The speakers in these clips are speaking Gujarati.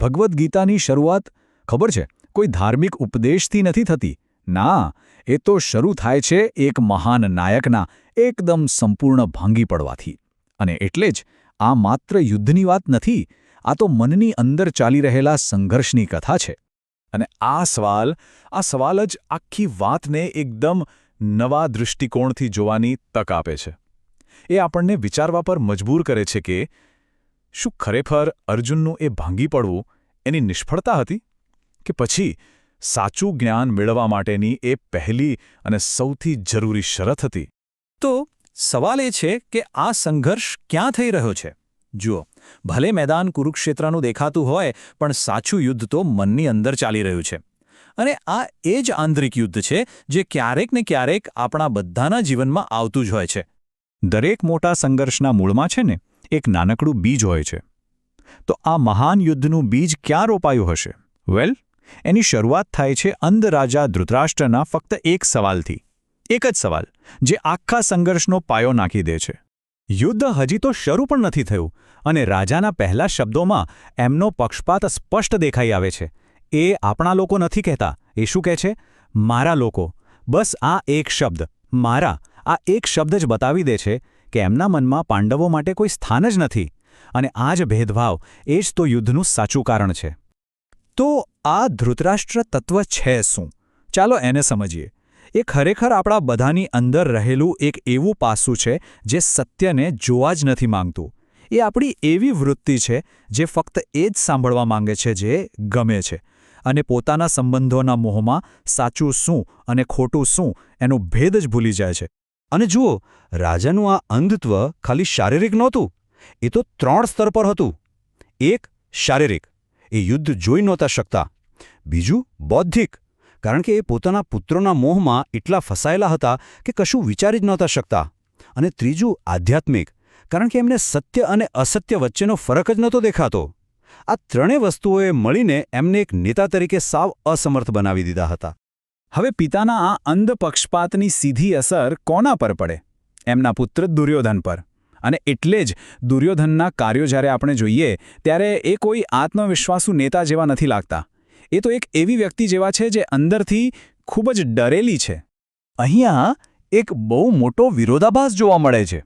ભગવદ્ ગીતાની શરૂઆત ખબર છે કોઈ ધાર્મિક ઉપદેશથી નથી થતી. ના, એ તો શરૂ થાય છે એક મહાન નાયકના એકદમ સંપૂર્ણ ભાંગી પડવાથી. અને એટલે જ આ માત્ર યુદ્ધની વાત નથી, આ તો મનની અંદર ચાલી રહેલા સંઘર્ષની કથા છે. અને આ સવાલ જ આખી વાતને એકદમ નવા દૃષ્ટિકોણથી જોવાની તક આપે છે. એ આપણને વિચારવા પર મજબૂર કરે છે કે શું ખરેખર અર્જુનનું એ ભાંગી પડવું એની નિષ્ફળતા હતી, કે પછી સાચું જ્ઞાન મેળવવા માટેની એ પહેલી અને સૌથી જરૂરી શરત હતી? તો સવાલ એ છે કે આ સંઘર્ષ ક્યાં થઈ રહ્યો છે? જુઓ, ભલે મેદાન કુરુક્ષેત્રનું દેખાતું હોય, પણ સાચું યુદ્ધ તો મનની અંદર ચાલી રહ્યું છે. અને આ એ જ આંતરિક યુદ્ધ છે જે ક્યારેક ને ક્યારેક આપણા બધાના જીવનમાં આવતું જ હોય છે. દરેક મોટા સંઘર્ષના મૂળમાં છે ને એક નાનકડું બીજ હોય છે. તો આ મહાન યુદ્ધનું બીજ ક્યાં રોપાયું હશે? વેલ, એની શરૂઆત થાય છે અંધ રાજા ધૃતરાષ્ટ્રના ફક્ત એક સવાલથી. એક જ સવાલ જે આખા સંઘર્ષનો પાયો નાખી દે છે. યુદ્ધ હજી તો શરૂ પણ નથી થયું અને રાજાના પહેલા શબ્દોમાં એમનો પક્ષપાત સ્પષ્ટ દેખાઈ આવે છે. એ આપણા લોકો નથી કહેતા, એ શું કહે છે? મારા લોકો. બસ આ એક શબ્દ, મારા, આ એક શબ્દ જ બતાવી દે છે કે એમના મનમાં પાંડવો માટે કોઈ સ્થાન જ નથી. અને આ જ ભેદભાવ, એ જ તો યુદ્ધનું સાચું કારણ છે. તો આ ધૃતરાષ્ટ્ર તત્વ છે શું? ચાલો એને સમજીએ. એ ખરેખર આપણા બધાની અંદર રહેલું એક એવું પાસું છે જે સત્યને જોવા જ નથી માંગતું. એ આપણી એવી વૃત્તિ છે જે ફક્ત એ જ સાંભળવા માંગે છે જે ગમે છે, અને પોતાના સંબંધોના મોહમાં સાચું શું અને ખોટું શું એનો ભેદ જ ભૂલી જાય છે. અને જુઓ, રાજાનું આ અંધત્વ ખાલી શારીરિક નહોતું, એ તો 3 સ્તર પર હતું. એક, શારીરિક, એ યુદ્ધ જોઈ નહોતા શકતા. બીજું, બૌદ્ધિક, કારણ કે એ પોતાના પુત્રોના મોહમાં એટલા ફસાયેલા હતા કે કશું વિચારી જ નહોતા શકતા. અને ત્રીજું, આધ્યાત્મિક, કારણ કે એમને સત્ય અને અસત્ય વચ્ચેનો ફરક જ નહોતો દેખાતો. આ ત્રણેય વસ્તુઓએ મળીને એમને એક નેતા તરીકે સાવ અસમર્થ બનાવી દીધા હતા. હવે પિતાના આ અંધ પક્ષપાતની સીધી અસર કોના પર પડે? એમના પુત્ર દુર્યોધન પર. અને એટલે જ દુર્યોધનના કાર્યો જ્યારે આપણે જોઈએ ત્યારે એ કોઈ આત્મવિશ્વાસુ નેતા જેવા નથી લાગતા. એ તો એક એવી વ્યક્તિ જેવા છે જે અંદરથી ખૂબ જ ડરેલી છે. અહીંયા એક બહુ મોટો વિરોધાભાસ જોવા મળે છે.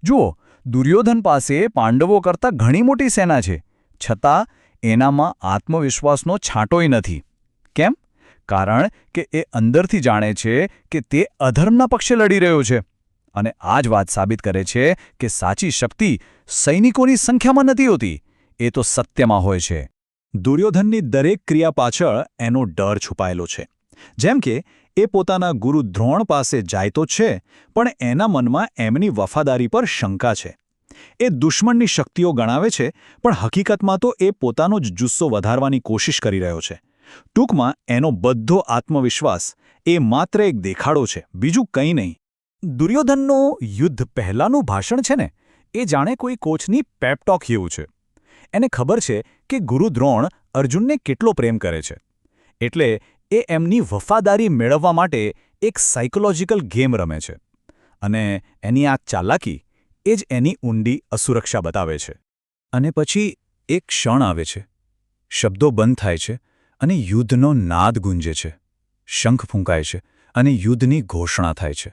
જુઓ, દુર્યોધન પાસે પાંડવો કરતાં ઘણી મોટી સેના છે, છતાં એનામાં આત્મવિશ્વાસનો છાંટોય નથી. કેમ? કારણ કે એ અંદરથી જાણે છે કે તે અધર્મના પક્ષે લડી રહ્યો છે. અને આ જ વાત સાબિત કરે છે કે સાચી શક્તિ સૈનિકોની સંખ્યામાં નથી હોતી, એ તો સત્યમાં હોય છે. દુર્યોધનની દરેક ક્રિયા પાછળ એનો ડર છુપાયેલો છે. જેમ કે એ પોતાના ગુરુ દ્રોણ પાસે જાય તો છે, પણ એના મનમાં એમની વફાદારી પર શંકા છે. એ દુશ્મનની શક્તિઓ ગણાવે છે, પણ હકીકતમાં તો એ પોતાનો જ જુસ્સો વધારવાની કોશિશ કરી રહ્યો છે. ટૂંકમાં એનો બધો આત્મવિશ્વાસ એ માત્ર એક દેખાડો છે, બીજું કંઈ નહીં. દુર્યોધનનું યુદ્ધ પહેલાંનું ભાષણ છે ને, એ જાણે કોઈ કોચની પેપટોક જેવું છે. એને ખબર છે કે ગુરુ દ્રોણ અર્જુનને કેટલો પ્રેમ કરે છે. એટલે એ એમની વફાદારી મેળવવા માટે એક સાયકોલોજીકલ ગેમ રમે છે. અને એની આ ચાલાકી એ જ એની ઊંડી અસુરક્ષા બતાવે છે. અને પછી એક ક્ષણ આવે છે. શબ્દો બંધ થાય છે અને યુદ્ધનો નાદ ગુંજે છે. શંખ ફૂંકાય છે અને યુદ્ધની ઘોષણા થાય છે.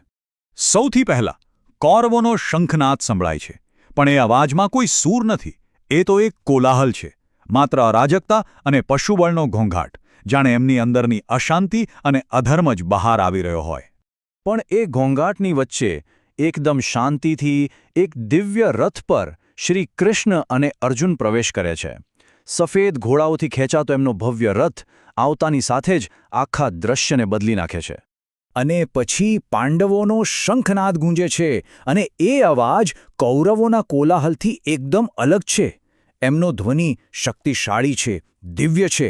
સૌથી પહેલા કૌરવોનો શંખનાદ સંભળાય છે. પણ એ અવાજમાં કોઈ સૂર નથી. એ તો એક કોલાહલ છે, માત્ર અરાજકતા અને પશુબળનો ઘોંઘાટ, જાણે એમની અંદરની અશાંતિ અને અધર્મ જ બહાર આવી રહ્યો હોય. પણ એ ઘોંઘાટની વચ્ચે એકદમ શાંતિથી એક દિવ્ય રથ પર શ્રી કૃષ્ણ અને અર્જુન પ્રવેશ કરે છે. સફેદ ઘોડાઓથી ખેંચાતો એમનો ભવ્ય રથ આવતાની સાથે જ આખા દ્રશ્યને બદલી નાખે છે. અને પછી પાંડવોનો શંખનાદ ગૂંજે છે, અને એ અવાજ કૌરવોના કોલાહલથી એકદમ અલગ છે. એમનો ધ્વનિ શક્તિશાળી છે, દિવ્ય છે.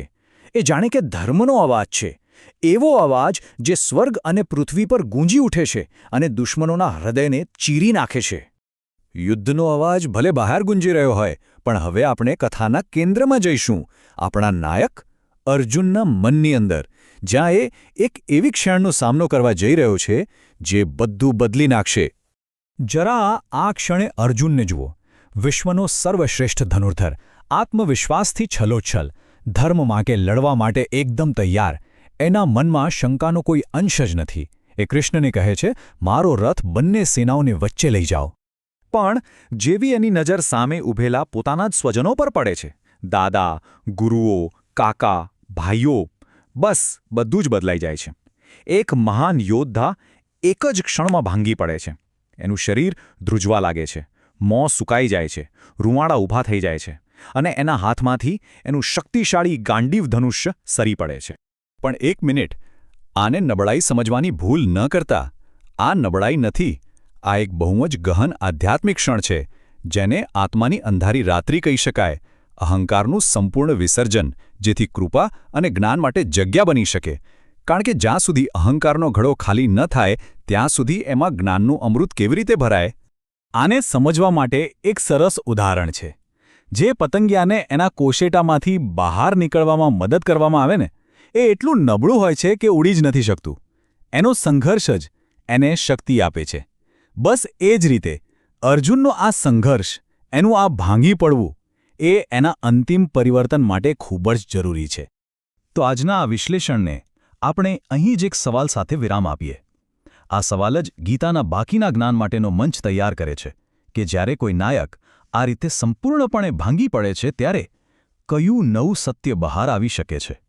એ જાણે કે ધર્મનો અવાજ છે. એવો અવાજ જે સ્વર્ગ અને પૃથ્વી પર ગૂંજી ઉઠે છે અને દુશ્મનોના હૃદયને ચીરી નાખે છે. યુદ્ધનો અવાજ ભલે બહાર ગુંજી રહ્યો હોય, પણ હવે આપણે કથાના કેન્દ્રમાં જઈશું, આપણા નાયક અર્જુનના મનની અંદર, જ્યાં એ એક એવી ક્ષણનો સામનો કરવા જઈ રહ્યો છે જે બધું બદલી નાખશે. જરા આ ક્ષણે અર્જુનને જુઓ. વિશ્વનો સર્વશ્રેષ્ઠ ધનુર્ધર, આત્મવિશ્વાસથી છલોછલ, ધર્મ માટે લડવા માટે એકદમ તૈયાર, એના મનમાં શંકાનો કોઈ અંશ જ નથી. એ કૃષ્ણને કહે છે, મારો રથ બંને સેનાઓને વચ્ચે લઈ જાઓ. પણ જેવી એની નજર સામે ઊભેલા પોતાના જ સ્વજનો પર પડે છે, દાદા, ગુરુઓ, કાકા, ભાઈઓ, બસ બધું જ બદલાઈ જાય છે. એક મહાન યોદ્ધા એક જ ક્ષણમાં ભાંગી પડે છે. એનું શરીર ધ્રુજવા લાગે છે, મોં સુકાઈ જાય છે, રૂંવાડા ઊભા થઈ જાય છે, અને એના હાથમાંથી એનું શક્તિશાળી ગાંડીવ ધનુષ્ય સરી પડે છે. પણ એક મિનિટ, આને નબળાઈ સમજવાની ભૂલ ન કરતા. આ નબળાઈ નથી, આ એક બહુ જ ગહન આધ્યાત્મિક ક્ષણ છે, જેને આત્માની અંધારી રાત્રિ કહી શકાય. અહંકારનું સંપૂર્ણ વિસર્જન, જેથી કૃપા અને જ્ઞાન માટે જગ્યા બની શકે. કારણ કે જ્યાં સુધી અહંકારનો ઘડો ખાલી ન થાય ત્યાં સુધી એમાં જ્ઞાનનું અમૃત કેવી રીતે ભરાય? આને સમજવા માટે એક સરસ ઉદાહરણ છે. જે પતંગિયાને એના કોશેટામાંથી બહાર નીકળવામાં મદદ કરવામાં આવે ને, એ એટલું નબળું હોય છે કે ઉડી જ નથી શકતું. એનો સંઘર્ષ જ એને શક્તિ આપે છે. બસ એ જ રીતે અર્જુનનો આ સંઘર્ષ, એનું આ ભાંગી પડવું, એ એના અંતિમ પરિવર્તન માટે ખૂબ જ જરૂરી છે. તો આજના આ વિશ્લેષણને આપણે અહીં જ એક સવાલ સાથે વિરામ આપીએ. આ સવાલ જ ગીતાના બાકીના જ્ઞાન માટેનો મંચ તૈયાર કરે છે કે જ્યારે કોઈ નાયક આ રીતે સંપૂર્ણપણે ભાંગી પડે છે ત્યારે કયું નવું સત્ય બહાર આવી શકે છે.